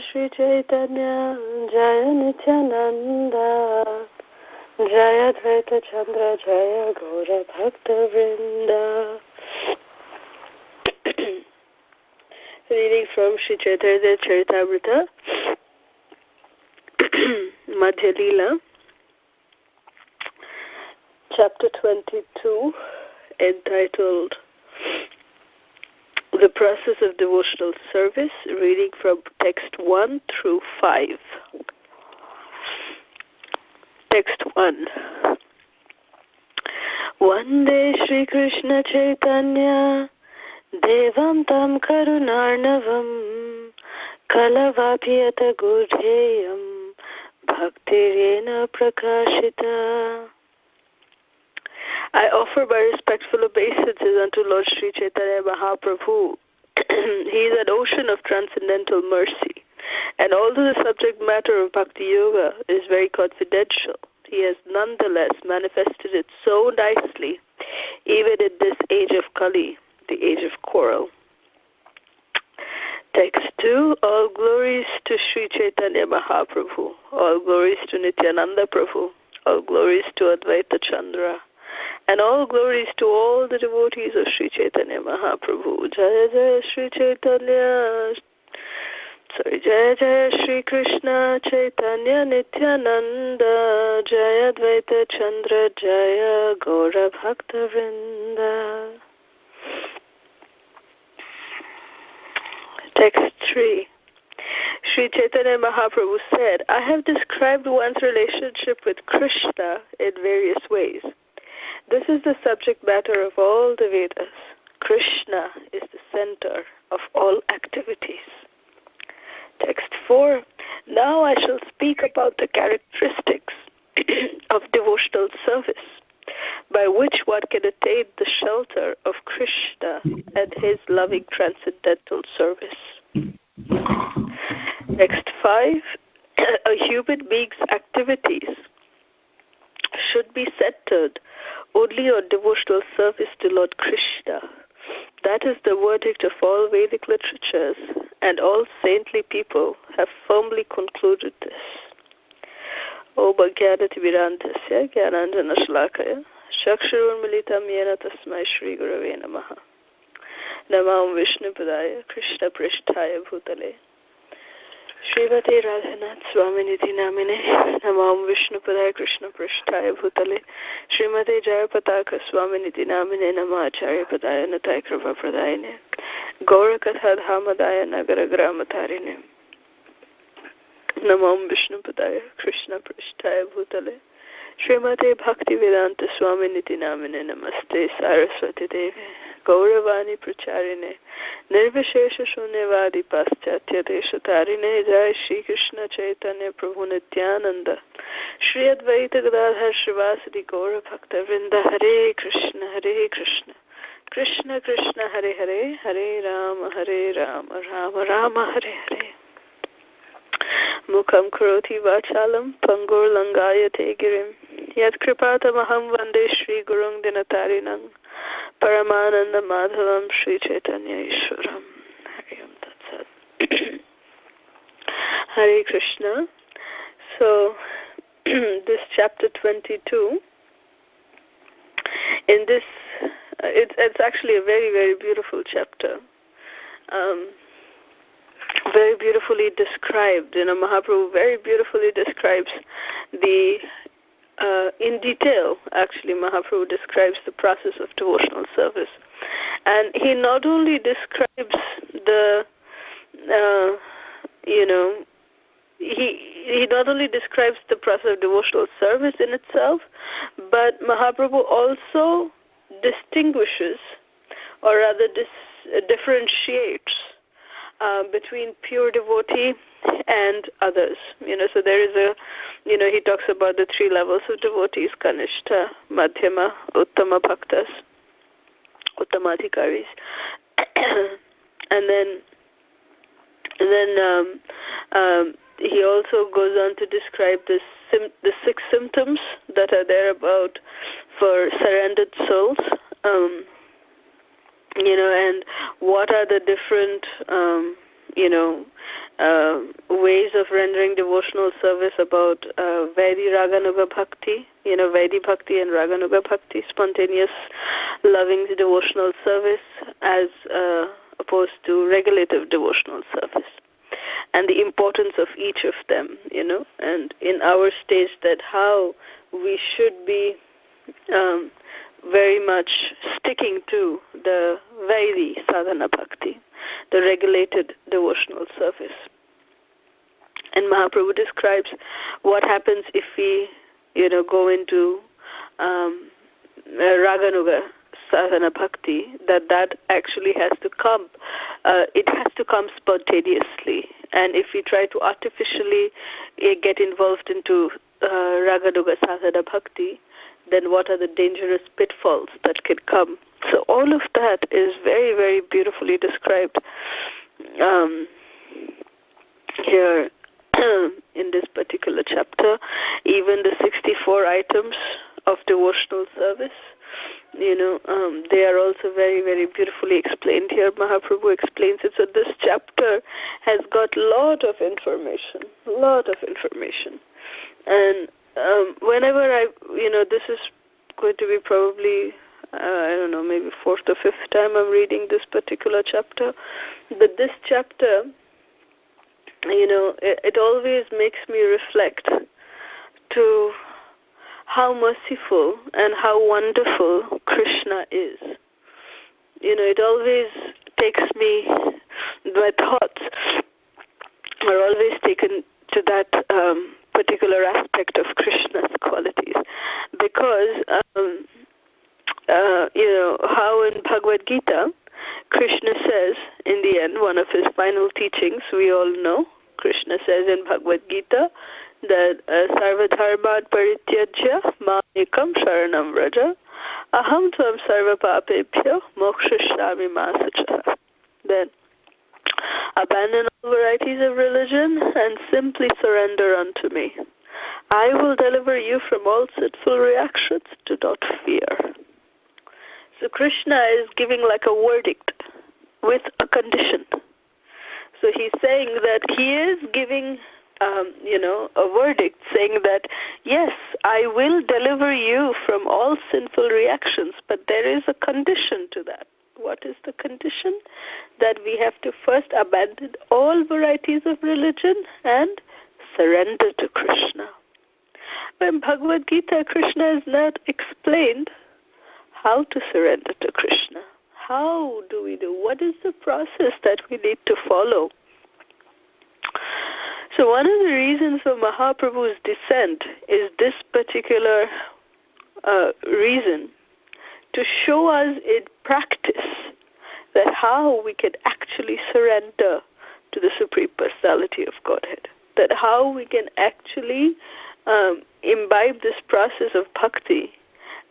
Shri Chaitanya, Jaya Nityananda, Jaya Advaita Chandra, Jaya Gaura Bhakta Vrinda. Reading from Shri Chaitanya Charitamrta, Madhya Lila, Chapter 22, entitled The Process of Devotional Service, reading from text 1 through 5. Text 1. Vande Shri Krishna Chaitanya Devam Tam Karunarnavam Kalavapyata Gudheyam Bhaktirena Prakashita. I offer my respectful obeisances unto Lord Sri Chaitanya Mahaprabhu. He is an ocean of transcendental mercy, and although the subject matter of Bhakti Yoga is very confidential, he has nonetheless manifested it so nicely, even in this age of Kali, the age of quarrel. Text 2. All glories to Sri Chaitanya Mahaprabhu, all glories to Nityananda Prabhu, all glories to Advaita Chandra, and all glories to all the devotees of Sri Chaitanya Mahaprabhu. Jaya Jaya Sri Chaitanya, Jaya Jaya Sri Krishna Chaitanya Nityananda, Jaya Advaita Chandra, Jaya Gaura Bhakta Vrinda. Text 3. Sri Chaitanya Mahaprabhu said, I have described one's relationship with Krishna in various ways. This is the subject matter of all the Vedas. Krishna is the center of all activities. Text 4. Now I shall speak about the characteristics of devotional service, by which one can attain the shelter of Krishna and his loving transcendental service. Text 5. A human being's activities should be centered only on devotional service to Lord Krishna. That is the verdict of all Vedic literatures, and all saintly people have firmly concluded this. Om Ajnanatimirandhasya Jnananjana Shalakaya Chakshurunmilitam Yena Tasmai Shri Gurave Namaha. Namam Vishnupadaya Krishna Prishtaya Bhutale Srimati Radhanath Swaminiti Namine. Namam Vishnupadaya Krishna Prishtaya Bhutale Srimati Jayapataka Swaminiti Namine. Namacharya Padaya Natai Kripa Pradayane Gaurakatha Dhamadaya Nagara Gramatarine. Namam Vishnupadaya Krishna Prishtaya Bhutale Srimate Bhakti Vedanta Swaminiti Namine. Namaste Saraswati Devi Gauravani Pracharine Nirvishesha Shunyavadi Paschatya Deshatarine. Jai Shri Krishna Chaitanya Prabhu Nityananda Shri Advaita Gadadhar Srivasadi Gaura Bhakta Vrinda. Hare Krishna Krishna Krishna Hare Hare Hare Rama Rama Rama Hare Hare. Mukham karoti vachalam pangur langayate girim yat kripatamaham vande Shri Gurung Dinatarinam Paramananda Madhavam Shri Chaitanya Ishwaram. Hariam Tatsat. Hare Krishna. So, this chapter 22, in this, it's actually a very, very beautiful chapter. Very beautifully described. Mahaprabhu very beautifully describes the, in detail, actually, Mahaprabhu describes the process of devotional service. And he not only describes the, he not only describes the process of devotional service in itself, but Mahaprabhu also distinguishes, or rather differentiates between pure devotee and others. So there is a, he talks about the three levels of devotees: Kanishta, Madhyama, Uttama Bhaktas, Uttamadhikaris. and then he also goes on to describe the 6 symptoms that are there about for surrendered souls. And what are the different ways of rendering devotional service about Vaidhi Raganuga Bhakti, Vaidhi Bhakti and Raganuga Bhakti, spontaneous loving devotional service as opposed to regulative devotional service, and the importance of each of them, and in our stage that how we should be very much sticking to the Vaidhi sadhana bhakti, the regulated devotional service. And Mahaprabhu describes what happens if we, go into Raganuga sadhana bhakti, that actually has to come. It has to come spontaneously. And if we try to artificially get involved into Raganuga sadhana bhakti, then what are the dangerous pitfalls that can come? So all of that is very, very beautifully described here in this particular chapter. Even the 64 items of devotional service, they are also very, very beautifully explained here. Mahaprabhu explains it. So this chapter has got lot of information. And whenever this is going to be probably, maybe fourth or fifth time I'm reading this particular chapter. But this chapter, it always makes me reflect to how merciful and how wonderful Krishna is. It always takes me, my thoughts are always taken to that particular aspect of Krishna's qualities, because how in Bhagavad Gita Krishna says in the end, one of his final teachings, we all know, Krishna says in Bhagavad Gita that sarvadharman parityajya mamekam sharanam vraja aham tvam sarva papebhyo mokshashrami masacha. Then abandon all varieties of religion and simply surrender unto me. I will deliver you from all sinful reactions. Do not fear. So Krishna is giving like a verdict with a condition. So he's saying that he is giving, a verdict saying that, yes, I will deliver you from all sinful reactions, but there is a condition to that. What is the condition? That we have to first abandon all varieties of religion and surrender to Krishna. In Bhagavad Gita, Krishna has not explained how to surrender to Krishna. How do we do? What is the process that we need to follow? So one of the reasons for Mahaprabhu's descent is this particular reason, to show us in practice that how we can actually surrender to the Supreme Personality of Godhead, that how we can actually imbibe this process of bhakti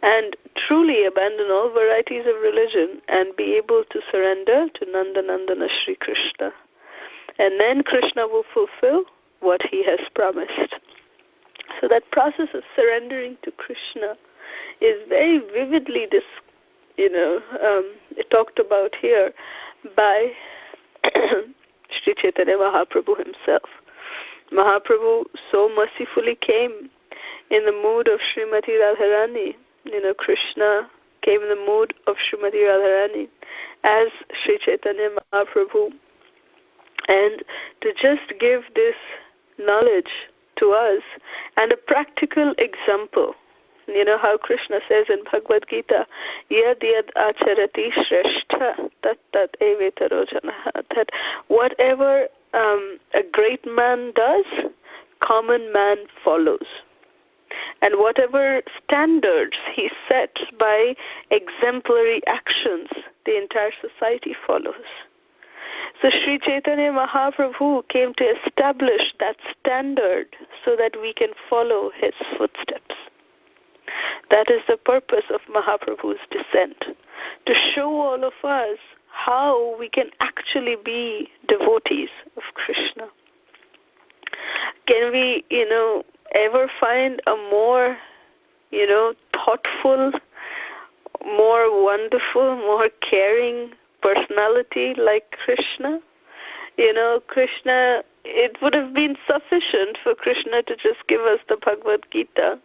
and truly abandon all varieties of religion and be able to surrender to Nandanandana Shri Krishna. And then Krishna will fulfill what he has promised. So that process of surrendering to Krishna is very vividly talked about here by Sri Chaitanya Mahaprabhu himself. Mahaprabhu so mercifully came in the mood of Srimati Radharani. Krishna came in the mood of Srimati Radharani as Sri Chaitanya Mahaprabhu. And to just give this knowledge to us and a practical example, how Krishna says in Bhagavad Gita, yad yad acharati shrestha tat tat evetaro janaha, that whatever a great man does, common man follows. And whatever standards he sets by exemplary actions, the entire society follows. So Sri Chaitanya Mahaprabhu came to establish that standard so that we can follow his footsteps. That is the purpose of Mahaprabhu's descent, to show all of us how we can actually be devotees of Krishna. Can we, ever find a more, thoughtful, more wonderful, more caring personality like Krishna? Krishna, it would have been sufficient for Krishna to just give us the Bhagavad Gita,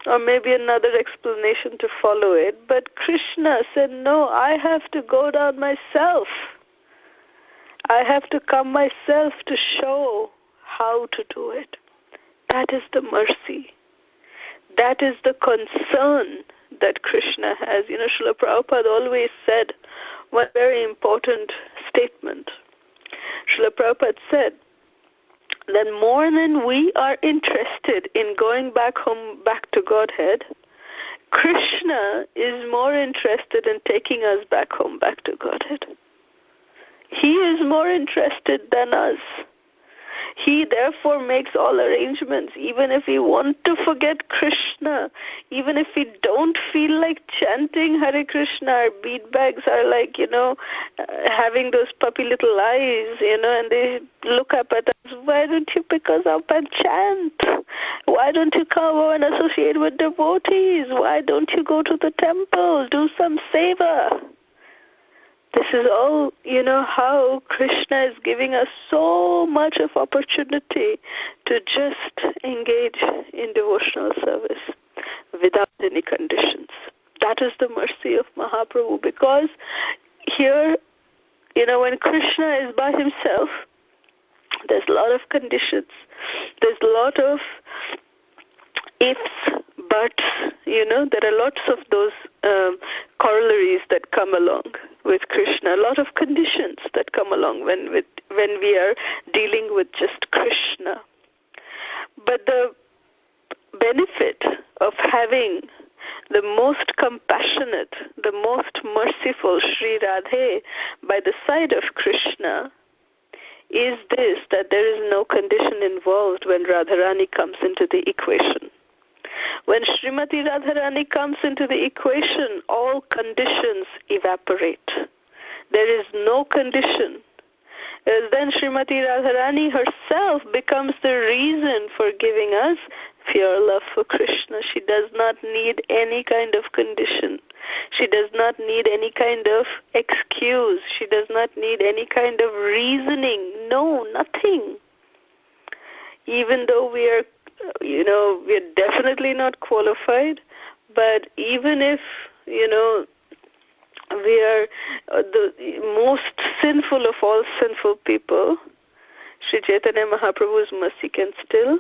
or maybe another explanation to follow it. But Krishna said, no, I have to go down myself. I have to come myself to show how to do it. That is the mercy. That is the concern that Krishna has. Srila Prabhupada always said one very important statement. Srila Prabhupada said that more than we are interested in going back home, back to Godhead, Krishna is more interested in taking us back home, back to Godhead. He is more interested than us. He therefore makes all arrangements, even if we want to forget Krishna, even if we don't feel like chanting Hare Krishna. Our bead bags are like, having those puppy little eyes, and they look up at us. Why don't you pick us up and chant? Why don't you come over and associate with devotees? Why don't you go to the temple, do some seva? This is all, how Krishna is giving us so much of opportunity to just engage in devotional service without any conditions. That is the mercy of Mahaprabhu, because here, when Krishna is by himself, there's a lot of conditions. There's a lot of ifs, buts, there are lots of those corollaries that come along with Krishna, a lot of conditions that come along when we are dealing with just Krishna. But the benefit of having the most compassionate, the most merciful Sri Radhe by the side of Krishna is this, that there is no condition involved when Radharani comes into the equation. When Srimati Radharani comes into the equation, all conditions evaporate. There is no condition. Then Srimati Radharani herself becomes the reason for giving us pure love for Krishna. She does not need any kind of condition. She does not need any kind of excuse. She does not need any kind of reasoning. No, nothing. Even though we are we're definitely not qualified, but even if, we are the most sinful of all sinful people, Sri Chaitanya Mahaprabhu's mercy can still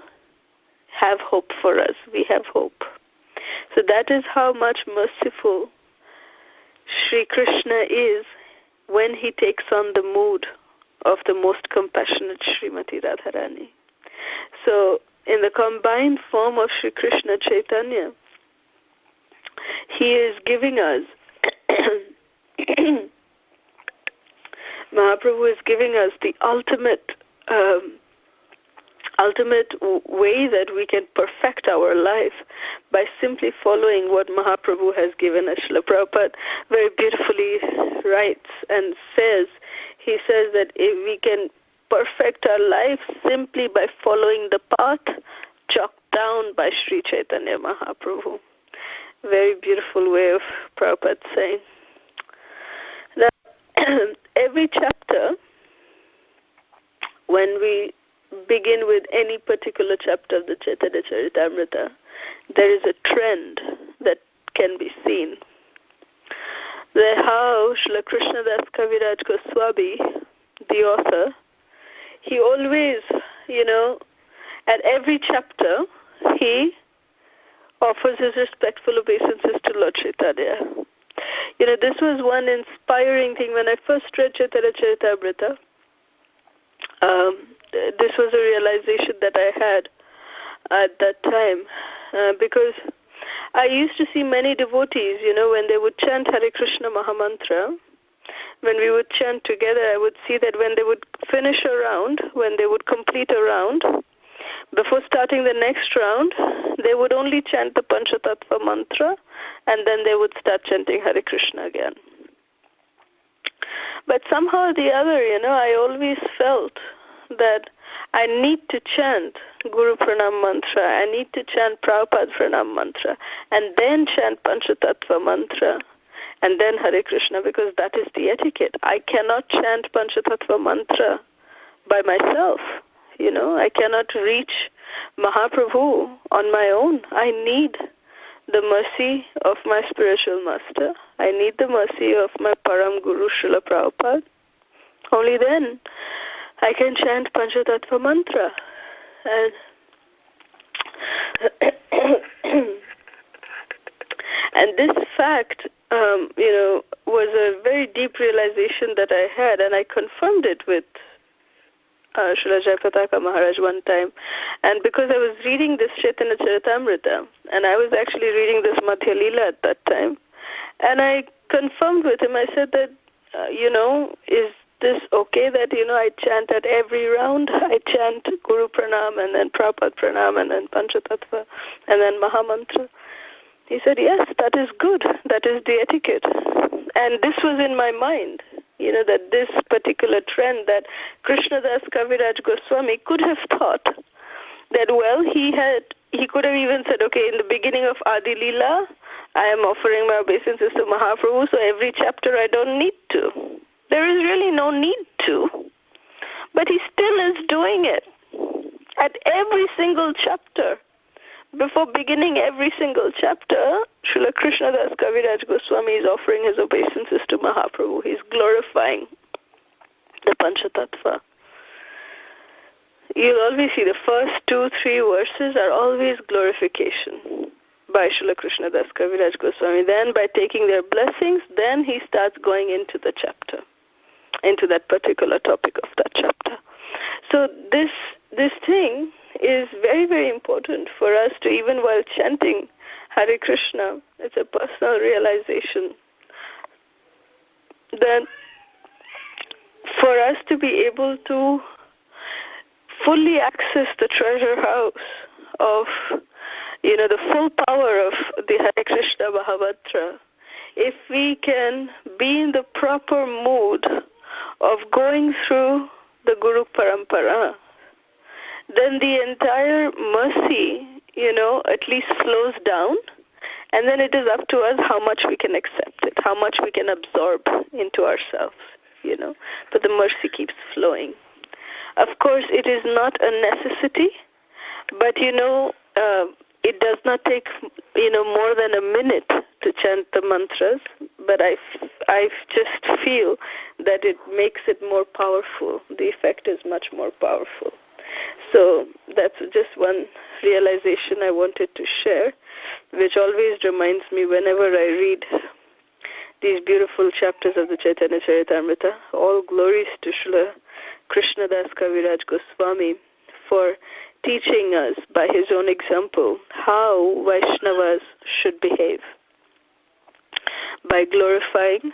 have hope for us. We have hope. So that is how much merciful Sri Krishna is when he takes on the mood of the most compassionate Srimati Radharani. So, in the combined form of Sri Krishna Chaitanya, he is giving us, Mahaprabhu is giving us the ultimate way that we can perfect our life by simply following what Mahaprabhu has given us. Srila Prabhupada very beautifully writes and says, he says that if we can perfect our life simply by following the path chalked down by Sri Chaitanya Mahaprabhu. Very beautiful way of Prabhupada saying. Now, every chapter, when we begin with any particular chapter of the Chaitanya Charitamrta, there is a trend that can be seen. That how Srila Krishnadas Kaviraj Goswami, the author, he always, at every chapter, he offers his respectful obeisances to Lord Chaitanya. This was one inspiring thing. When I first read Chaitanya Charitamrita, this was a realization that I had at that time, because I used to see many devotees, when they would chant Hare Krishna Mahamantra, when we would chant together, I would see that when they would finish a round, when they would complete a round, before starting the next round, they would only chant the Panchatattva mantra, and then they would start chanting Hare Krishna again. But somehow or the other, I always felt that I need to chant Guru Pranam mantra, I need to chant Prabhupada Pranam mantra, and then chant Panchatattva mantra, and then Hare Krishna, because that is the etiquette. I cannot chant Panchatattva mantra by myself. I cannot reach Mahaprabhu on my own. I need the mercy of my spiritual master. I need the mercy of my Param Guru Srila Prabhupada. Only then I can chant Panchatattva mantra. And this fact, was a very deep realization that I had, and I confirmed it with Srila Jayapataka Maharaj one time. And because I was reading this Chaitanya Charitamrta, and I was actually reading this Madhya Lila at that time, and I confirmed with him, I said that, is this okay that, I chant at every round? I chant Guru Pranam, and then Prabhupada Pranam, and then Panchatattva, and then Mahamantra. He said, yes, that is good. That is the etiquette. And this was in my mind, that this particular trend that Krishnadas Kaviraj Goswami could have thought that, well, he could have even said, okay, in the beginning of Adi Lila, I am offering my obeisances to Mahaprabhu, so every chapter I don't need to. There is really no need to. But he still is doing it at every single chapter. Before beginning every single chapter, Srila Krishnadas Kaviraj Goswami is offering his obeisances to Mahaprabhu. He's glorifying the Panchatattva. You'll always see the first 2-3 verses are always glorification by Srila Krishnadas Kaviraj Goswami. Then by taking their blessings, then he starts going into the chapter, into that particular topic of that chapter. So this thing is very, very important for us to, even while chanting Hare Krishna, it's a personal realization that for us to be able to fully access the treasure house of, the full power of the Hare Krishna Mahamantra, if we can be in the proper mood of going through the Guru Parampara, then the entire mercy, at least slows down, and then it is up to us how much we can accept it, how much we can absorb into ourselves, but the mercy keeps flowing. Of course, it is not a necessity, but, it does not take, more than a minute to chant the mantras, but I just feel that it makes it more powerful. The effect is much more powerful. So that's just one realization I wanted to share, which always reminds me whenever I read these beautiful chapters of the Chaitanya Charitamrta. All glories to Srila Krishnadas Kaviraj Goswami for teaching us by his own example how Vaishnavas should behave. By glorifying,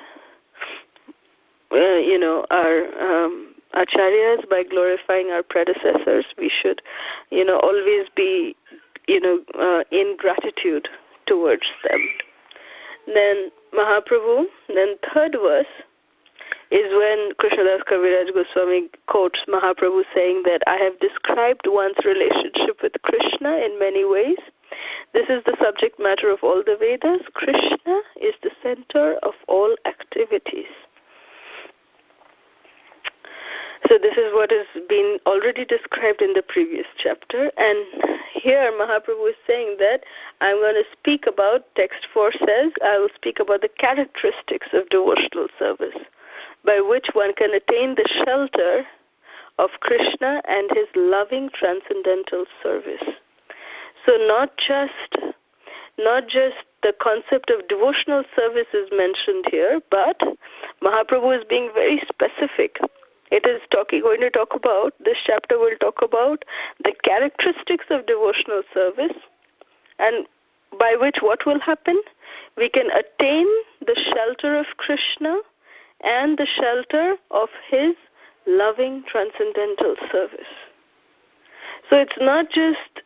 our acharyas, by glorifying our predecessors, we should, always be, in gratitude towards them. Then Mahaprabhu, then third verse is when Krishnadas Kaviraj Goswami quotes Mahaprabhu saying that I have described one's relationship with Krishna in many ways. This is the subject matter of all the Vedas. Krishna is the center of all activities. So this is what has been already described in the previous chapter, and here Mahaprabhu is saying that I'm going to speak about, text 4 says, I will speak about the characteristics of devotional service, by which one can attain the shelter of Krishna and his loving transcendental service. So not just the concept of devotional service is mentioned here, but Mahaprabhu is being very specific. It is going to talk about, this chapter will talk about the characteristics of devotional service, and by which what will happen? We can attain the shelter of Krishna and the shelter of his loving transcendental service. So it's not just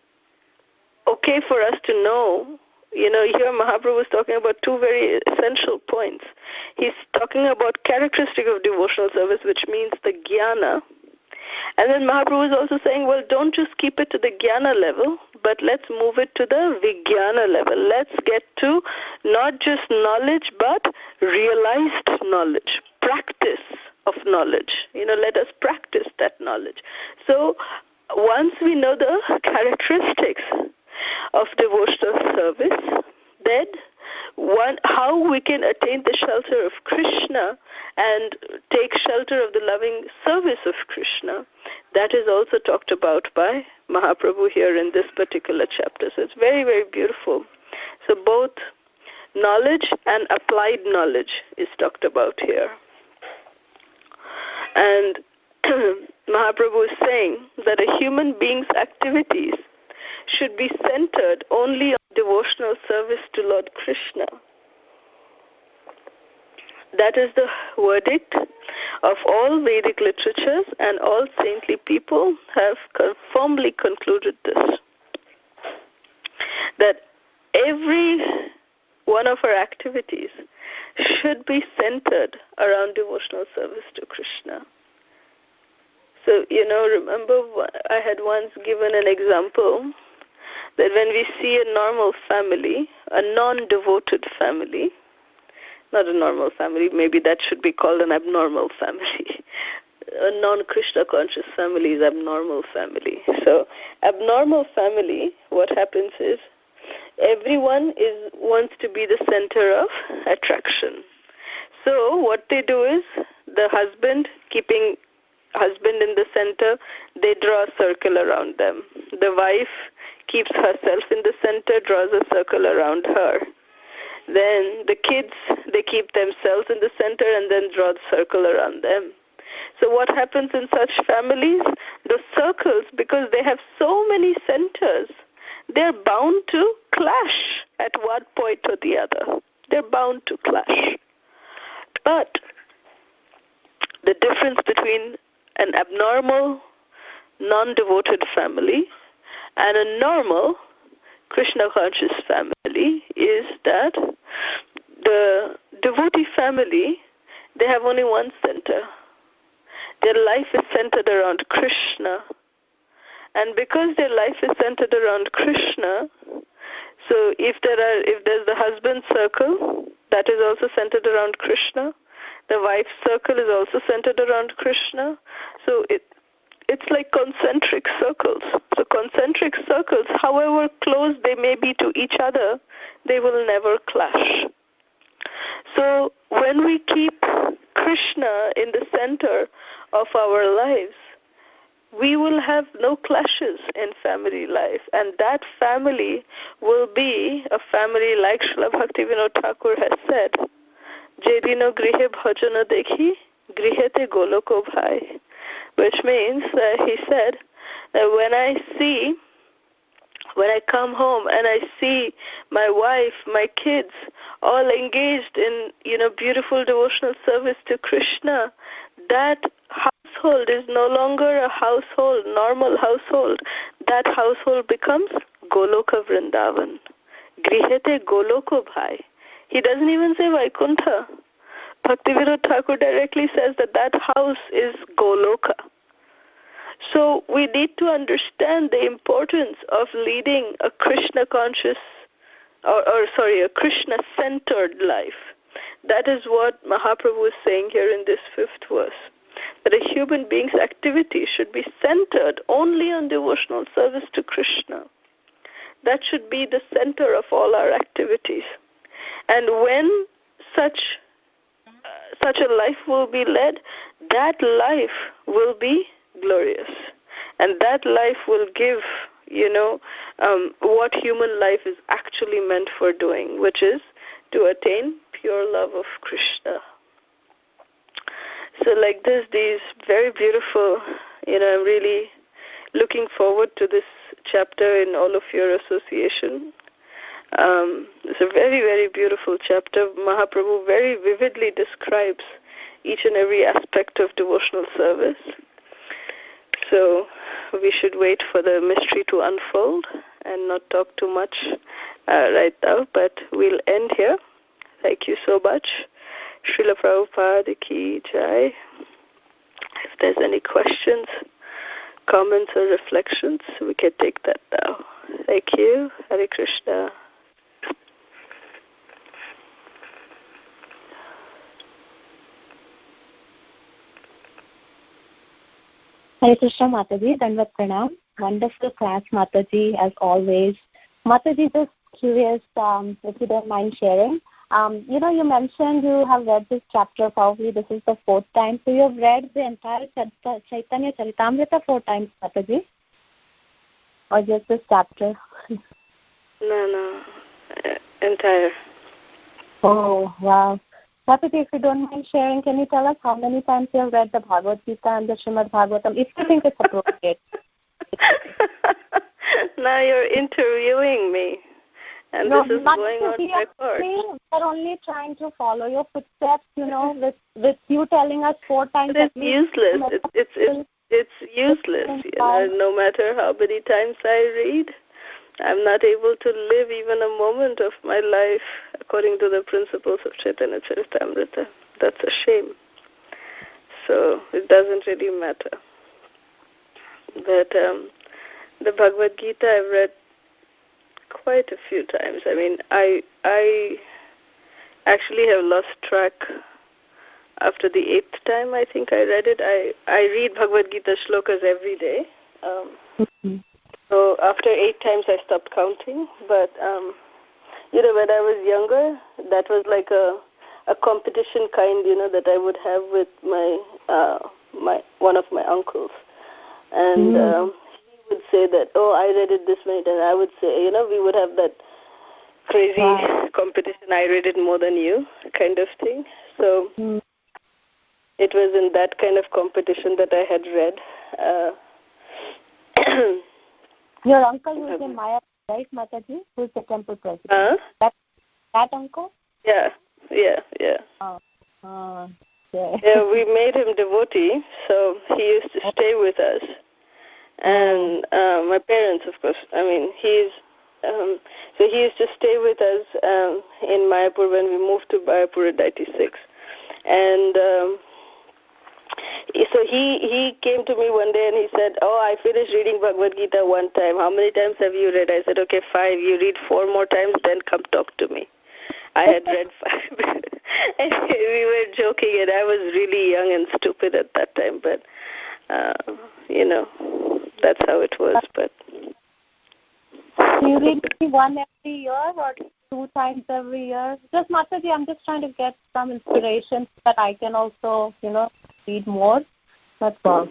okay for us to know. Here Mahaprabhu is talking about two very essential points. He's talking about characteristic of devotional service, which means the jnana. And then Mahaprabhu is also saying, well, don't just keep it to the jnana level, but let's move it to the vijnana level. Let's get to not just knowledge, but realized knowledge, practice of knowledge. Let us practice that knowledge. So once we know the characteristics of devotional service, then how we can attain the shelter of Krishna and take shelter of the loving service of Krishna, that is also talked about by Mahaprabhu here in this particular chapter. So it's very, very beautiful. So both knowledge and applied knowledge is talked about here. And Mahaprabhu is saying that a human being's activities should be centered only on devotional service to Lord Krishna. That is the verdict of all Vedic literatures, and all saintly people have firmly concluded this, that every one of our activities should be centered around devotional service to Krishna. So, remember I had once given an example that when we see a normal family, a non-devoted family, not a normal family, maybe that should be called an abnormal family. A non-Krishna conscious family is abnormal family. So, abnormal family, what happens is, everyone wants to be the center of attraction. So, what they do is, the husband, keeping husband in the center, they draw a circle around them. The wife keeps herself in the center, draws a circle around her. Then the kids, they keep themselves in the center and then draw the circle around them. So what happens in such families? The circles, because they have so many centers, they're bound to clash at one point or the other. They're bound to clash. But the difference between an abnormal, non-devoted family and a normal, Krishna-conscious family is that the devotee family, they have only one center. Their life is centered around Krishna. And because their life is centered around Krishna, so if there's the husband circle, that is also centered around Krishna. The wife's circle is also centered around Krishna. So it's like concentric circles. So concentric circles, however close they may be to each other, they will never clash. So when we keep Krishna in the center of our lives, we will have no clashes in family life, and that family will be a family like Srila Bhaktivinoda Thakur has said, Jedino grihe bhajana dekhi, grihete goloko bhai, which means that he said that when I come home and I see my wife, my kids, all engaged in, beautiful devotional service to Krishna, that household is no longer a household, normal household. That household becomes Goloka Vrindavan. Grihete Goloko Bhai. He doesn't even say Vaikuntha. Bhaktivinoda Thakur directly says that house is Goloka. So we need to understand the importance of leading a Krishna-conscious, a Krishna-centered life. That is what Mahaprabhu is saying here in this 5th verse, that a human being's activity should be centered only on devotional service to Krishna. That should be the center of all our activities. And when such a life will be led, that life will be glorious. And that life will give, what human life is actually meant for doing, which is to attain pure love of Krishna. So like this, these very beautiful, I'm really looking forward to this chapter in all of your association. It's a very, very beautiful chapter. Mahaprabhu very vividly describes each and every aspect of devotional service. So we should wait for the mystery to unfold and not talk too much right now, but we'll end here. Thank you so much. Srila Prabhupada Ki Jai. If there's any questions, comments or reflections, we can take that now. Thank you. Hare Krishna. Hare Krishna Mataji, Dandavat Pranam. Wonderful class, Mataji, as always. Mataji, just curious, if you don't mind sharing. You mentioned you have read this chapter, probably this is the 4th time. So you have read the entire Chaitanya Charitamrta 4 times, Mataji? Or just this chapter? No, entire. Oh, wow. Mataji, if you don't mind sharing, can you tell us how many times you have read the Bhagavad Gita and the Srimad Bhagavatam, if you think it's appropriate? Now you're interviewing me. And no, this is going on record. We're only trying to follow your footsteps, with you telling us 4 times. But it's useless. It's useless. No matter how many times I read, I'm not able to live even a moment of my life according to the principles of Chaitanya Charitamrta. That's a shame. So it doesn't really matter. But the Bhagavad Gita I've read quite a few times. I mean, I actually have lost track after the 8th time I think I read it. I read Bhagavad Gita shlokas every day. So after 8 times I stopped counting. But, when I was younger, that was like a competition kind, that I would have with my one of my uncles. And he would say that, I read it this many times. I would say, we would have that crazy competition. I read it more than you kind of thing. So it was in that kind of competition that I had read. Your uncle who's in Maya, right, Mataji? Who's the temple president? That uncle? Yeah. Yeah, we made him devotee, so he used to stay with us. And my parents, of course, so he used to stay with us in Mayapur when we moved to Mayapur in 96. And so he came to me one day and he said, I finished reading Bhagavad Gita 1 time. How many times have you read? I said, okay, 5. You read 4 more times, then come talk to me. I had read 5. And we were joking, and I was really young and stupid at that time. But, that's how it was. But do you read 1 every year or 2 times every year? Just, Mataji, I'm just trying to get some inspiration so that I can also, read more. That's all.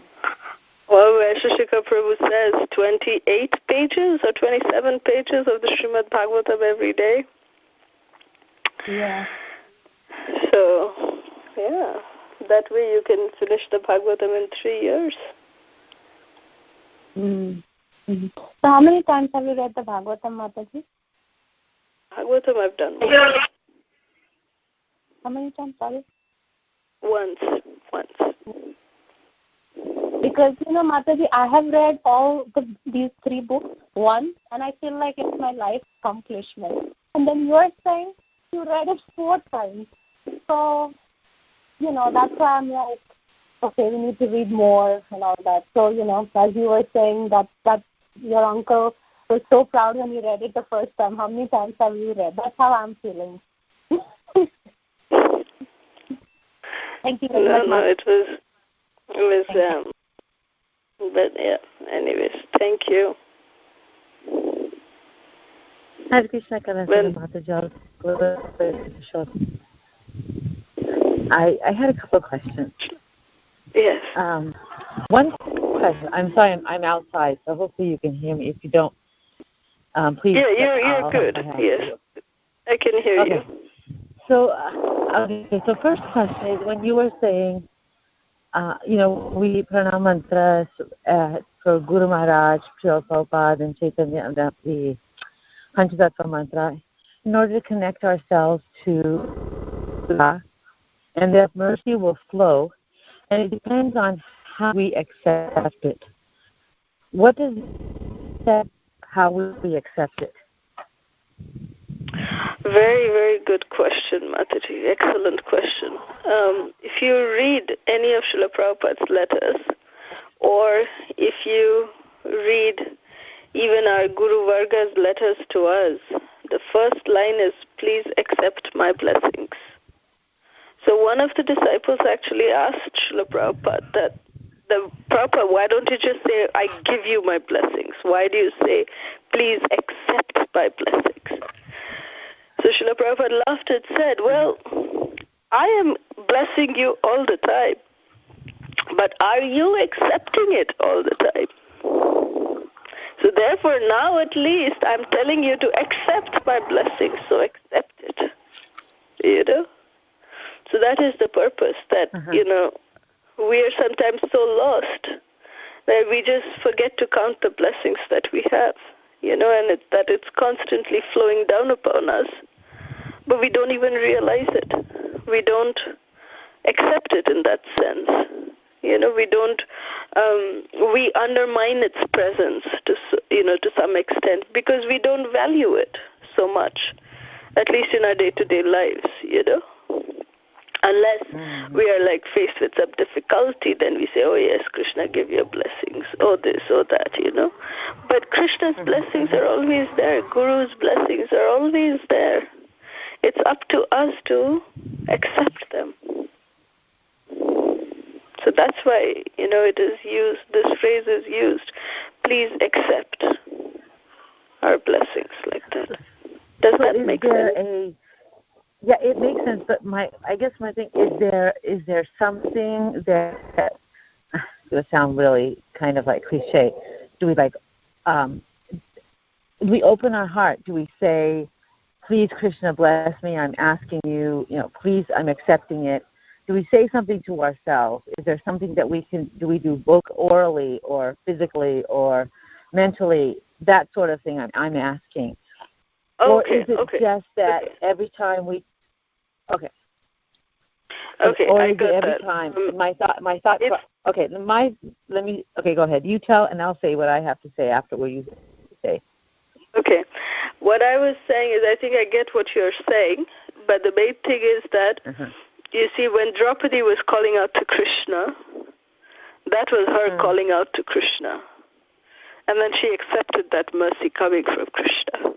Well, Shishika Prabhu says 28 pages or 27 pages of the Srimad Bhagavatam every day. Yeah. So, that way you can finish the Bhagavatam in 3 years. Mm-hmm. So how many times have you read the Bhagavatam, Mataji? Bhagavatam I've done once. How many times, sorry? Once. Because, Mataji, I have read all these 3 books once, and I feel like it's my life accomplishment. And then you're saying you read it 4 times. So, that's why I'm like, okay, we need to read more and all that. So, as you were saying that your uncle was so proud when you read it the first time. How many times have you read? That's how I'm feeling. Thank you very much. No, it was but yeah, anyways, thank you. Hare Krishna, Kalasudha Mataji. I had a couple of questions. Yes. One question. I'm sorry, I'm outside, so hopefully you can hear me. If you don't, please. Yeah, you're good. Yes, I can hear you. So, so first question is, when you were saying, we pranam mantras for Guru Maharaj, Srila Prabhupada, and Chaitanya, the Panchatattva mantra, in order to connect ourselves to Allah, and that mercy will flow, and it depends on how we accept it. What does that, how we accept it? Very, very good question, Mataji. Excellent question. If you read any of Srila Prabhupada's letters, or if you read even our Guru Varga's letters to us, the first line is, please accept my blessings. So one of the disciples actually asked Srila Prabhupada that, Prabhupada, why don't you just say, I give you my blessings? Why do you say, please accept my blessings? So Srila Prabhupada laughed and said, well, I am blessing you all the time, but are you accepting it all the time? So therefore, now at least I'm telling you to accept my blessings, so accept it. So that is the purpose, that, we are sometimes so lost that we just forget to count the blessings that we have, and that it's constantly flowing down upon us. But we don't even realize it. We don't accept it in that sense. We don't, we undermine its presence to some extent because we don't value it so much, at least in our day-to-day lives, Unless we are like faced with some difficulty, then we say, oh yes, Krishna, give your blessings, oh this, oh that, But Krishna's blessings are always there. Guru's blessings are always there. It's up to us to accept them. So that's why, it is used, this phrase is used, please accept our blessings, like that. Does that make sense? Yeah, it makes sense, but I guess my thing is there something that it would sound really kind of like cliche. Do we we open our heart? Do we say, please, Krishna, bless me, I'm asking you, please, I'm accepting it? Do we say something to ourselves? Is there something that do we do both orally or physically or mentally, that sort of thing I'm asking? Or is it just that every time we... Okay. Okay, or I is got it every that. time? My thought. Okay, okay, go ahead. You tell, and I'll say what I have to say after what you say. Okay. What I was saying is, I think I get what you're saying, but the main thing is that, you see, when Draupadi was calling out to Krishna, that was her calling out to Krishna. And then she accepted that mercy coming from Krishna.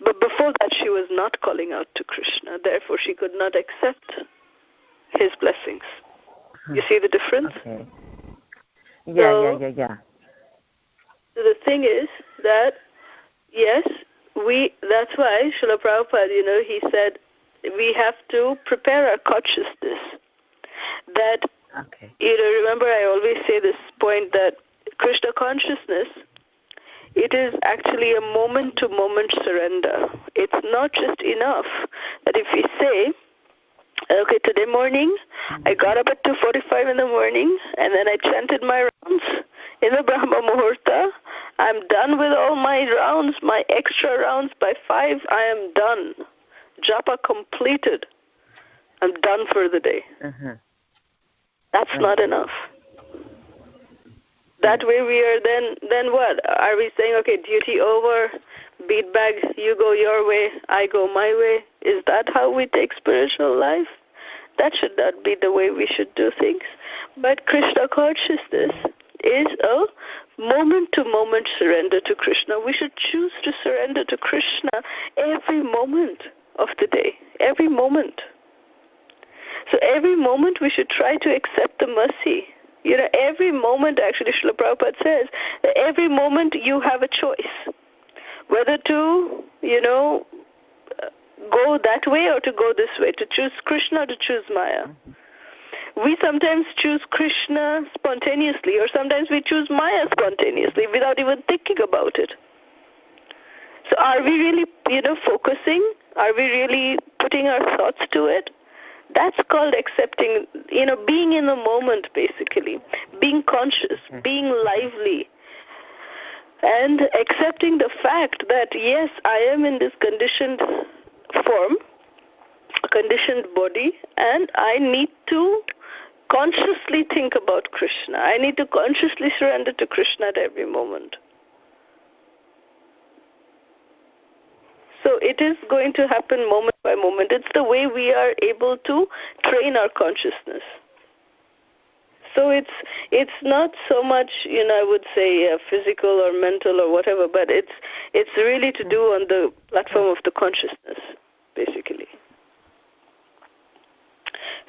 But before that, she was not calling out to Krishna. Therefore, she could not accept his blessings. You see the difference? Okay. Yeah. So the thing is that, yes, that's why Srila Prabhupada, he said, we have to prepare our consciousness. That, remember I always say this point that Krishna consciousness, it is actually a moment-to-moment surrender. It's not just enough that if we say, okay, today morning, I got up at 2:45 in the morning, and then I chanted my rounds in the Brahma Muhurta. I'm done with all my rounds, my extra rounds by 5. I am done. Japa completed. I'm done for the day. That's not enough. That way we are then what? Are we saying, okay, duty over, beat bag, you go your way, I go my way? Is that how we take spiritual life? That should not be the way we should do things. But Krishna consciousness is a moment-to-moment surrender to Krishna. We should choose to surrender to Krishna every moment of the day, every moment. So every moment we should try to accept the mercy. Every moment, actually, Srila Prabhupada says, that every moment you have a choice, whether to, go that way or to go this way, to choose Krishna or to choose Maya. We sometimes choose Krishna spontaneously, or sometimes we choose Maya spontaneously without even thinking about it. So are we really, focusing? Are we really putting our thoughts to it? That's called accepting, being in the moment, basically, being conscious, being lively, and accepting the fact that, yes, I am in this conditioned form, a conditioned body, and I need to consciously think about Krishna. I need to consciously surrender to Krishna at every moment. So it is going to happen moment by moment. It's the way we are able to train our consciousness. So it's not so much, I would say physical or mental or whatever, but it's really to do on the platform of the consciousness, basically.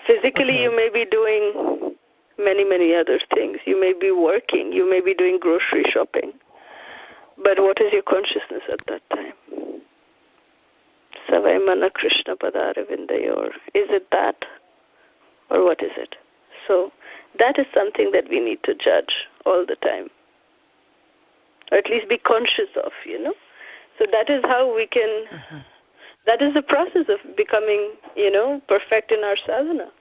Physically, you may be doing many, many other things. You may be working, you may be doing grocery shopping. But what is your consciousness at that time? Savai mana Krishna padara vindayor. Is it that? Or what is it? So that is something that we need to judge all the time. Or at least be conscious of, So that is how we can, that is the process of becoming, perfect in our sadhana.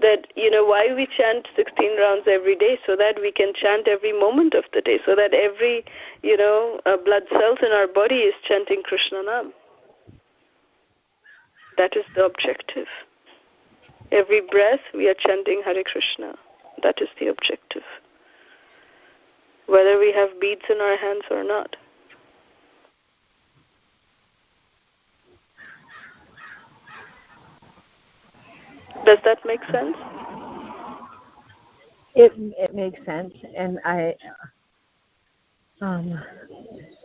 That, why we chant 16 rounds every day, so that we can chant every moment of the day, so that every, blood cells in our body is chanting Krishna Nam. That is the objective. Every breath we are chanting Hare Krishna. That is the objective. Whether we have beads in our hands or not. Does that make sense? It makes sense, and I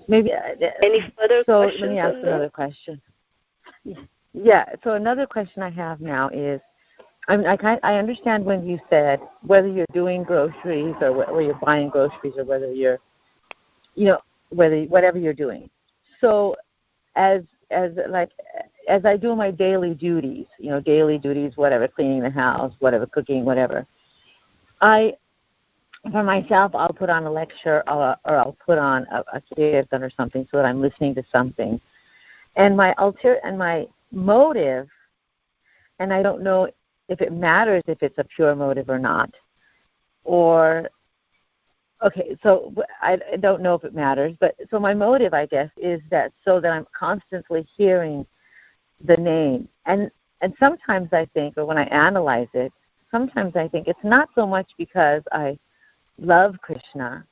maybe any further so questions? Let me ask another question. Yeah. So another question I have now is, I understand when you said whether you're doing groceries or whether you're buying groceries or whether you're, whatever you're doing. So as I do my daily duties, whatever, cleaning the house, whatever, cooking, whatever, for myself, I'll put on a lecture or I'll put on a kirtan or something so that I'm listening to something. And my motive, and I don't know if it matters if it's a pure motive or not, so I don't know if it matters, but so my motive, I guess, is that so that I'm constantly hearing the name. And sometimes I think, or when I analyze it, sometimes I think it's not so much because I love Krishna,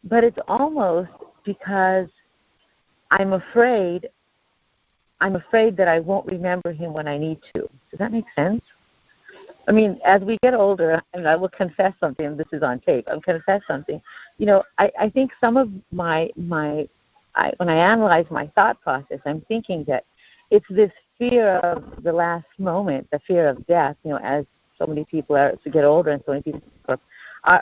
but it's almost because I'm afraid that I won't remember him when I need to. Does that make sense? I mean, as we get older, and I will confess something, and this is on tape, I'll confess something. I think some of when I analyze my thought process, I'm thinking that it's this fear of the last moment, the fear of death, as so many people are to get older and so many people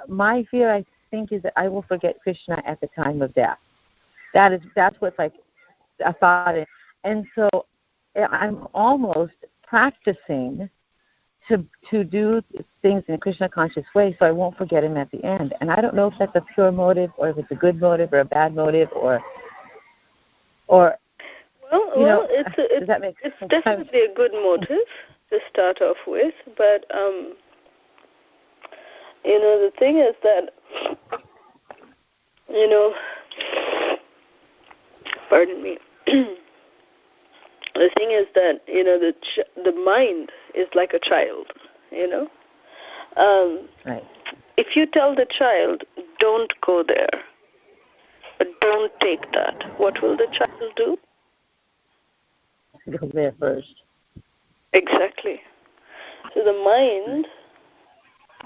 my fear, I think, is that I will forget Krishna at the time of death. That's what's like a thought. And so I'm almost practicing to do things in a Krishna conscious way so I won't forget him at the end. And I don't know if that's a pure motive or if it's a good motive or a bad motive or it's definitely a good motive to start off with, but the thing is that pardon me. The thing is that the mind is like a child. Right. If you tell the child, don't go there, but don't take that, what will the child do? Go there first. Exactly. So the mind,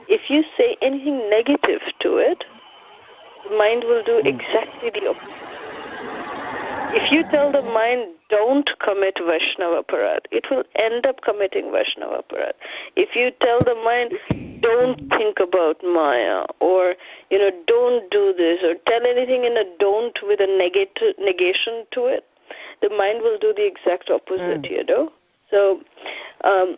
if you say anything negative to it, the mind will do exactly the opposite. If you tell the mind, don't commit Vaishnava Aparad, it will end up committing Vaishnava Aparad. If you tell the mind, don't think about Maya, or, don't do this, or tell anything in a don't with a negation to it, the mind will do the exact opposite, So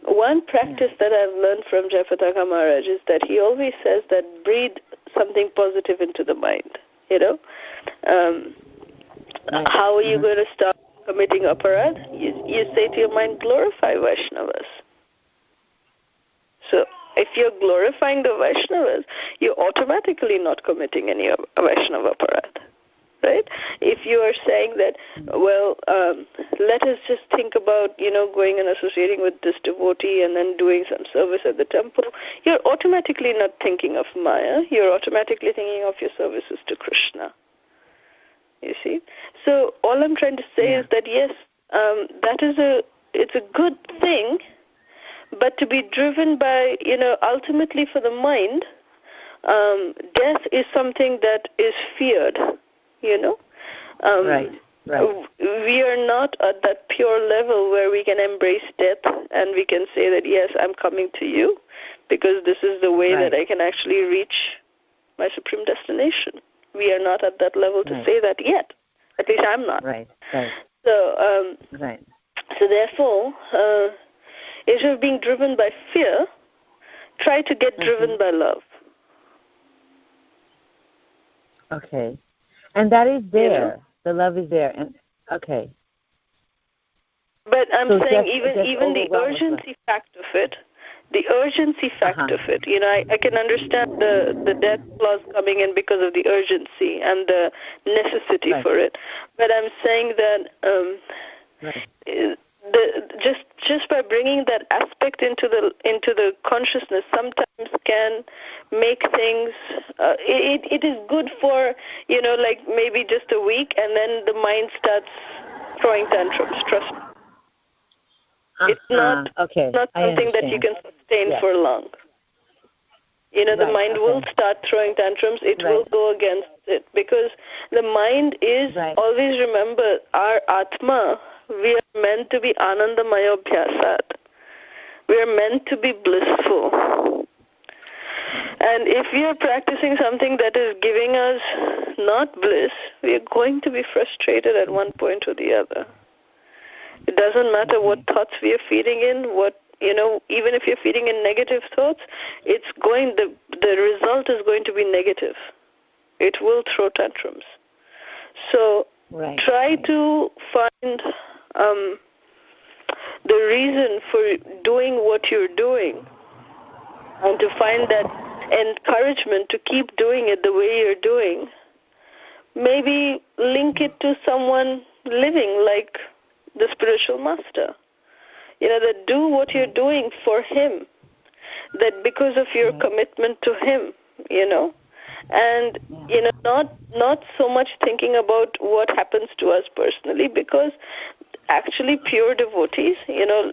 one practice that I've learned from Jayapataka Maharaj is that he always says that breathe something positive into the mind, How are you going to stop committing aparad? You say to your mind, glorify Vaishnavas. So if you're glorifying the Vaishnavas, you're automatically not committing any Vaishnava aparad. Right? If you are saying that, let us just think about, going and associating with this devotee and then doing some service at the temple, you're automatically not thinking of Maya. You're automatically thinking of your services to Krishna. You see? So all I'm trying to say is that, yes, it's a good thing, but to be driven by, ultimately for the mind, death is something that is feared. Right. we are not at that pure level where we can embrace death and we can say that, yes, I'm coming to you because this is the way that I can actually reach my supreme destination. We are not at that level to say that yet. At least I'm not. So, so therefore, instead of being driven by fear, try to get driven by love. Okay. And that is there. The love is there. And okay. But I'm saying even the urgency fact of it, the urgency fact of it, I can understand the death clause coming in because of the urgency and the necessity for it. But I'm saying that just by bringing that aspect into the consciousness sometimes can make things it is good for like maybe just a week, and then the mind starts throwing tantrums. Trust me. It's not something that you can sustain for long. The mind will start throwing tantrums. It will go against it because the mind is always, remember, our Atma. We are meant to be Anandamaya Abhyasat. We are meant to be blissful. And if we are practicing something that is giving us not bliss, we are going to be frustrated at one point or the other. It doesn't matter what thoughts we are feeding in, even if you're feeding in negative thoughts, the result is going to be negative. It will throw tantrums. So try to find the reason for doing what you're doing, and to find that encouragement to keep doing it the way you're doing. Maybe link it to someone living, like the spiritual master. That do what you're doing for him, that because of your commitment to him, and not so much thinking about what happens to us personally, because actually pure devotees, or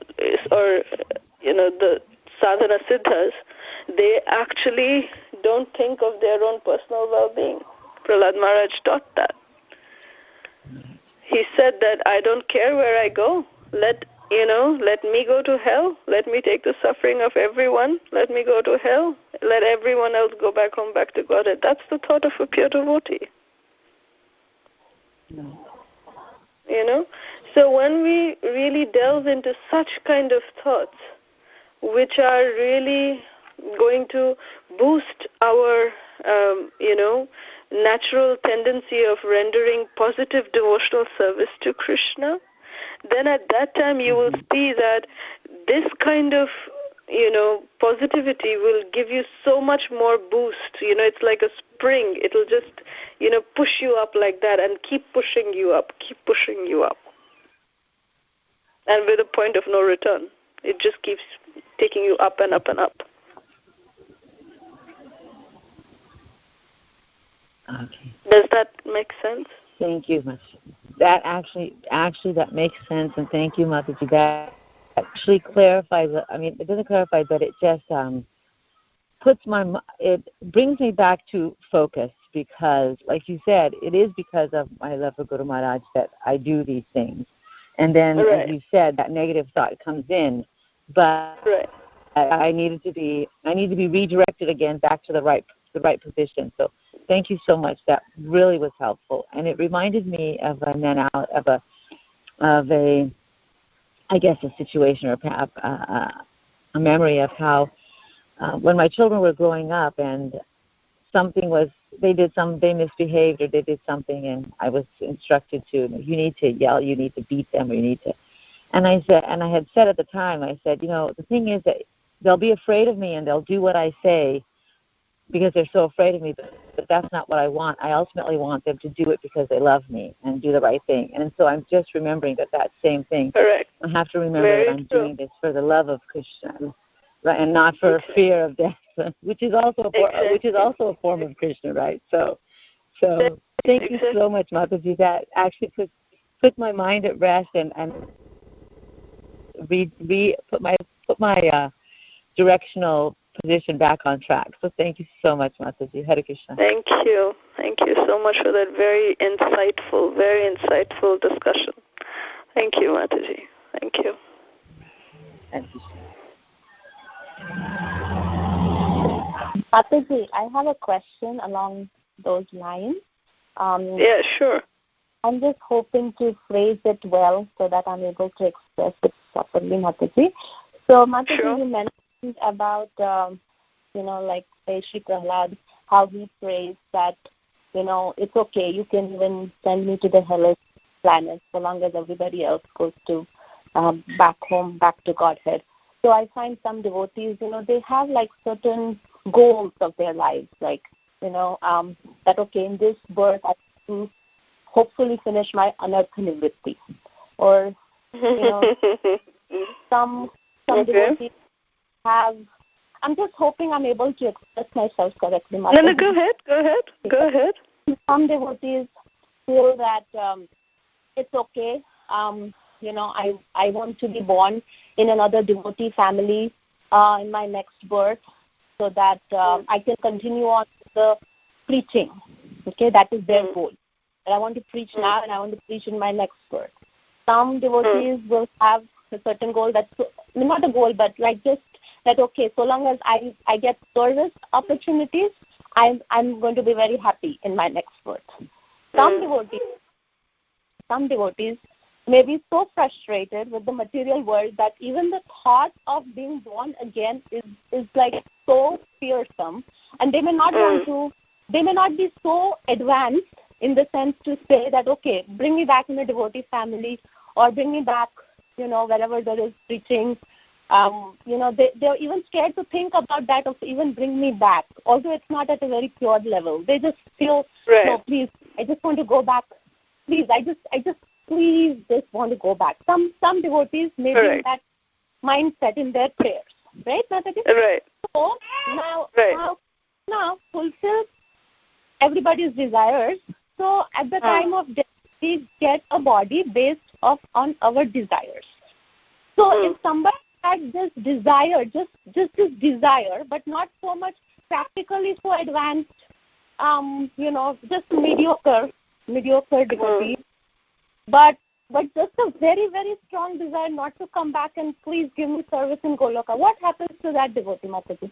the sadhana siddhas, they actually don't think of their own personal well-being. Prahlad Maharaj taught that. He said that I don't care where I go. Let me go to hell. Let me take the suffering of everyone. Let me go to hell. Let everyone else go back home, back to Godhead. That's the thought of a pure devotee. So when we really delve into such kind of thoughts, which are really going to boost our, natural tendency of rendering positive devotional service to Krishna, then at that time you will see that this kind of, positivity will give you so much more boost. It's like a spring. It'll just, push you up like that and keep pushing you up. And with a point of no return. It just keeps taking you up and up and up. Okay. Does that make sense? Thank you much. That actually that makes sense, and thank you, Mataji. That actually clarifies. It doesn't clarify, but it just it brings me back to focus, because, like you said, it is because of my love for Guru Maharaj that I do these things. And then, as you said, that negative thought comes in, but I need to be redirected again back to the right position. So thank you so much. That really was helpful, and it reminded me of a situation or a memory of how when my children were growing up and they misbehaved or they did something, and I was instructed to, you need to yell, you need to beat them, or you need to. And I had said at the time, I said, the thing is that they'll be afraid of me and they'll do what I say because they're so afraid of me, but that's not what I want. I ultimately want them to do it because they love me and do the right thing. And so I'm just remembering that same thing. Correct. I have to remember that I'm doing this for the love of Krishna, right, and not for fear of death, which is also a form of Krishna, right? So thank you so much, Mataji. That actually put my mind at rest and put my directional position back on track. So thank you so much, Mataji. Hare Krishna. Thank you. Thank you so much for that very insightful discussion. Thank you, Mataji. Thank you. Thank you. Mataji, I have a question along those lines. Yeah, sure. I'm just hoping to phrase it well so that I'm able to express it properly, Mataji. So, Mataji, sure. You mentioned about, like Shri Prahlad, how he prays that, it's okay, you can even send me to the hellish planet so long as everybody else goes to back home, back to Godhead. So I find some devotees, they have like certain goals of their lives, like, that, okay, in this birth I have to hopefully finish my anartha nivritti. Or, some okay. devotees have, I'm just hoping I'm able to express myself correctly. No, go ahead. Some devotees feel that it's okay, I want to be born in another devotee family in my next birth so that I can continue on with the preaching. Okay, that is their goal. And I want to preach now and I want to preach in my next birth. Some devotees will have a certain goal that's not a goal, but like just that, okay, so long as I get service opportunities, I'm going to be very happy in my next birth. Some devotees may be so frustrated with the material world that even the thought of being born again is like so fearsome, and they may not want to, they may not be so advanced in the sense to say that, okay, bring me back in a devotee family or bring me back, wherever there is preaching. They're even scared to think about that of even bring me back, although it's not at a very pure level. They just feel, no, please, I just want to go back. Please, I just want to go back. Some devotees may be in that mindset in their prayers, right, Mataji? Right. So now fulfill everybody's desires. So at the time of death, we get a body based on our desires. So if somebody had this desire, just this desire, but not so much practically so advanced, just mediocre devotee, but just a very, very strong desire not to come back and please give me service in Goloka. What happens to that devotee, Mataji?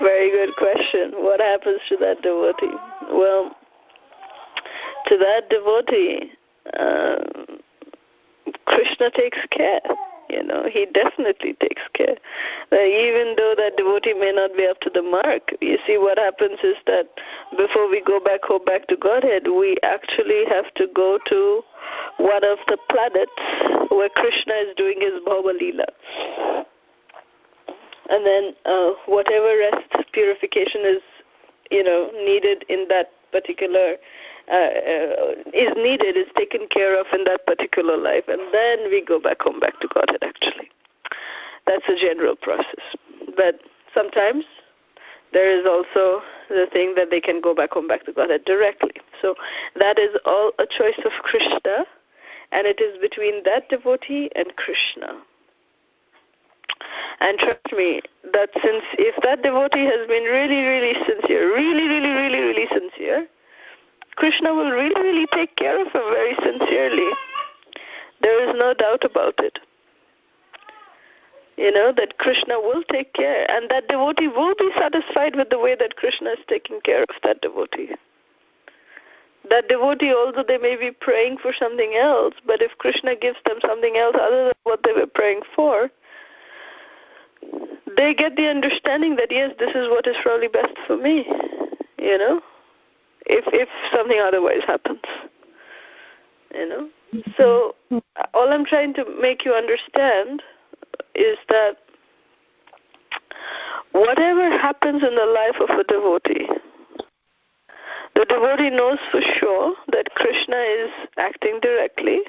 Very good question. What happens to that devotee? Well, to that devotee, Krishna takes care. He definitely takes care. Even though that devotee may not be up to the mark, you see, what happens is that before we go back home, back to Godhead, we actually have to go to one of the planets where Krishna is doing his Madhya Lila. And then whatever rest purification is, needed in that particular, is taken care of in that particular life. And then we go back home, back to Godhead, actually. That's a general process. But sometimes there is also the thing that they can go back home, back to Godhead directly. So that is all a choice of Krishna, and it is between that devotee and Krishna. And trust me, that if that devotee has been really, really sincere, really sincere, Krishna will really, really take care of him very sincerely. There is no doubt about it. That Krishna will take care, and that devotee will be satisfied with the way that Krishna is taking care of that devotee. That devotee, although they may be praying for something else, but if Krishna gives them something else other than what they were praying for, they get the understanding that, yes, this is what is probably best for me, if something otherwise happens, So all I'm trying to make you understand is that whatever happens in the life of a devotee, the devotee knows for sure that Krishna is acting directly,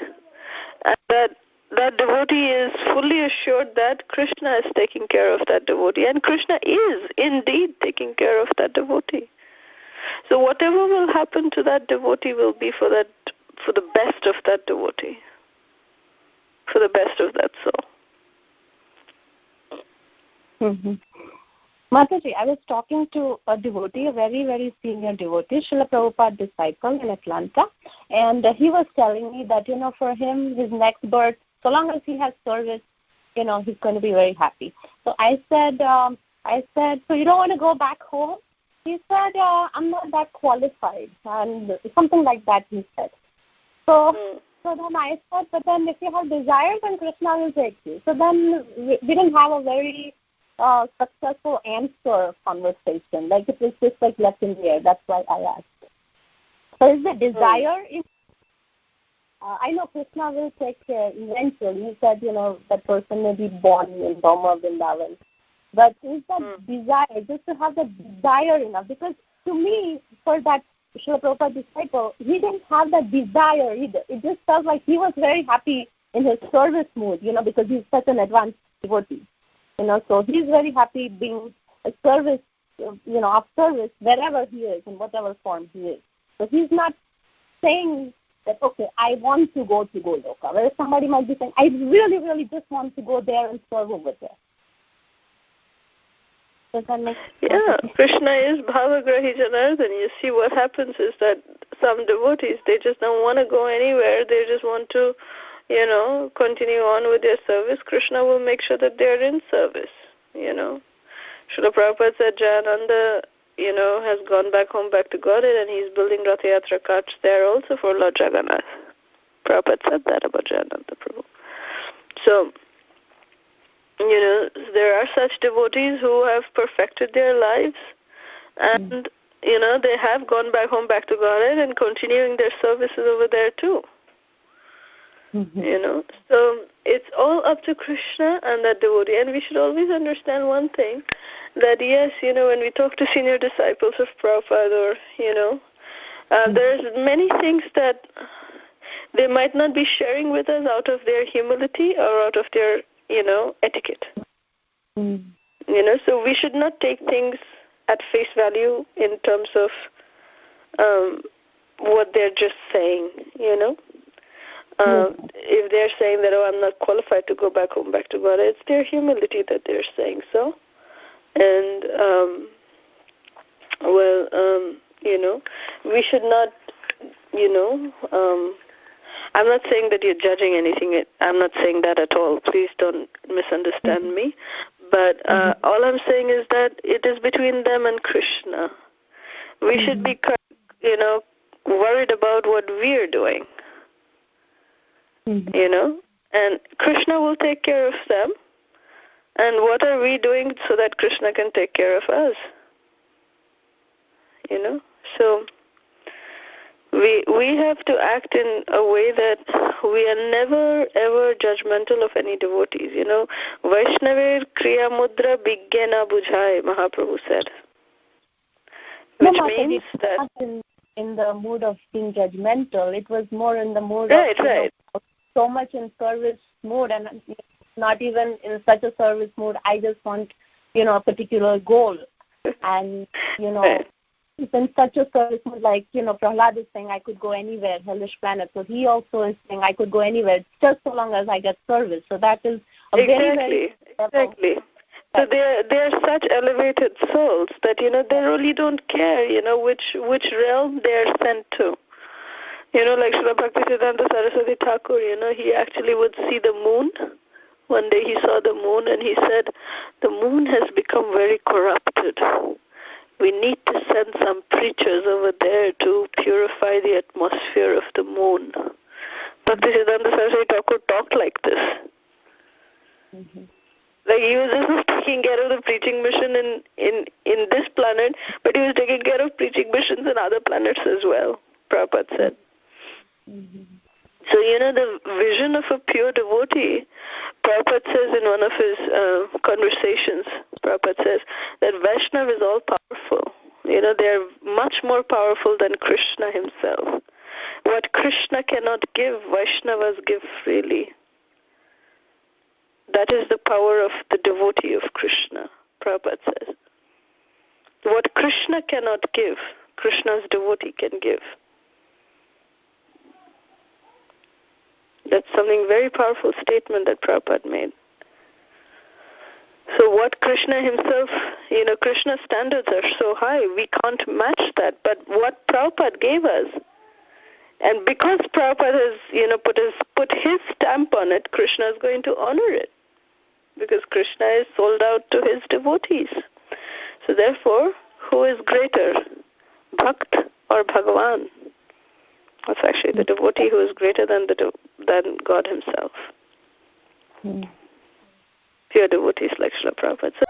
and that devotee is fully assured that Krishna is taking care of that devotee, and Krishna is indeed taking care of that devotee. So whatever will happen to that devotee will be for the best of that devotee. for the best of that soul. Mm-hmm. Mataji, I was talking to a devotee, a very, very senior devotee, Srila Prabhupada disciple in Atlanta, and he was telling me that, for him, his next birth, so long as he has service, he's going to be very happy. So I said, so you don't want to go back home? He said, I'm not that qualified, and something like that he said. So then I said, but then if you have desire, then Krishna will take you. So then we didn't have a very successful answer conversation. Like it was just like left in the air. That's why I asked. So is the desire in I know Krishna will take care eventually. He said, that person may be born in Dharma Vrindavan. But is that desire, just to have the desire enough? Because to me, for that Srila Prabhupada disciple, he didn't have that desire either. It just felt like he was very happy in his service mood, because he's such an advanced devotee. So he's very happy being a service, of service wherever he is, in whatever form he is. So he's not saying that, okay, I want to go to Goloka. Whereas somebody might be saying, I really, really just want to go there and serve over there. Does that make sense? Yeah, Krishna is Bhavagrahi Janardhan. You see, what happens is that some devotees, they just don't want to go anywhere. They just want to, continue on with their service. Krishna will make sure that they're in service, Srila Prabhupada said Jayananda, has gone back home, back to Godhead, and he's building Rath Yatra carts there also for Lord Jagannath. Prabhupada said that about Jayananda Prabhu. So, there are such devotees who have perfected their lives, and, they have gone back home, back to Godhead, and continuing their services over there too. So it's all up to Krishna and that devotee. And we should always understand one thing, that yes, when we talk to senior disciples of Prabhupada or, there's many things that they might not be sharing with us out of their humility or out of their, etiquette. So we should not take things at face value in terms of what they're just saying, If they're saying that, I'm not qualified to go back home, back to God, it's their humility that they're saying so. And, we should not, I'm not saying that you're judging anything. I'm not saying that at all. Please don't misunderstand me. But all I'm saying is that it is between them and Krishna. We should be, worried about what we're doing. And Krishna will take care of them. And what are we doing so that Krishna can take care of us? So we have to act in a way that we are never ever judgmental of any devotees. Vaishnaver Kriya Mudra Bigyena Bujhai, Mahaprabhu said. Which means that in the mood of being judgmental, it was more in the mood of so much in service mood, and not even in such a service mood. I just want, a particular goal, and it's in such a service mood. Like Prahlad is saying, I could go anywhere, hellish planet. So he also is saying, I could go anywhere, just so long as I get service. So that is a very exactly. So they're such elevated souls that they really don't care which realm they're sent to. Like Srila Bhaktisiddhanta Saraswati Thakur, he actually would see the moon. One day he saw the moon and he said, the moon has become very corrupted. We need to send some preachers over there to purify the atmosphere of the moon. Bhaktisiddhanta Saraswati Thakur talked like this. Like he was just taking care of the preaching mission in this planet, but he was taking care of preaching missions in other planets as well, Prabhupada said. So, the vision of a pure devotee, Prabhupada says in one of his conversations, Prabhupada says that Vaishnava is all powerful. They're much more powerful than Krishna himself. What Krishna cannot give, Vaishnavas give freely. That is the power of the devotee of Krishna, Prabhupada says. What Krishna cannot give, Krishna's devotee can give. That's something very powerful statement that Prabhupada made. So what Krishna himself, Krishna's standards are so high, we can't match that. But what Prabhupada gave us, and because Prabhupada has, put his stamp on it, Krishna is going to honor it. Because Krishna is sold out to his devotees. So therefore, who is greater, Bhakt or Bhagavan? That's actually the devotee who is greater than God himself. Pure devotees like Srila Prabhupada.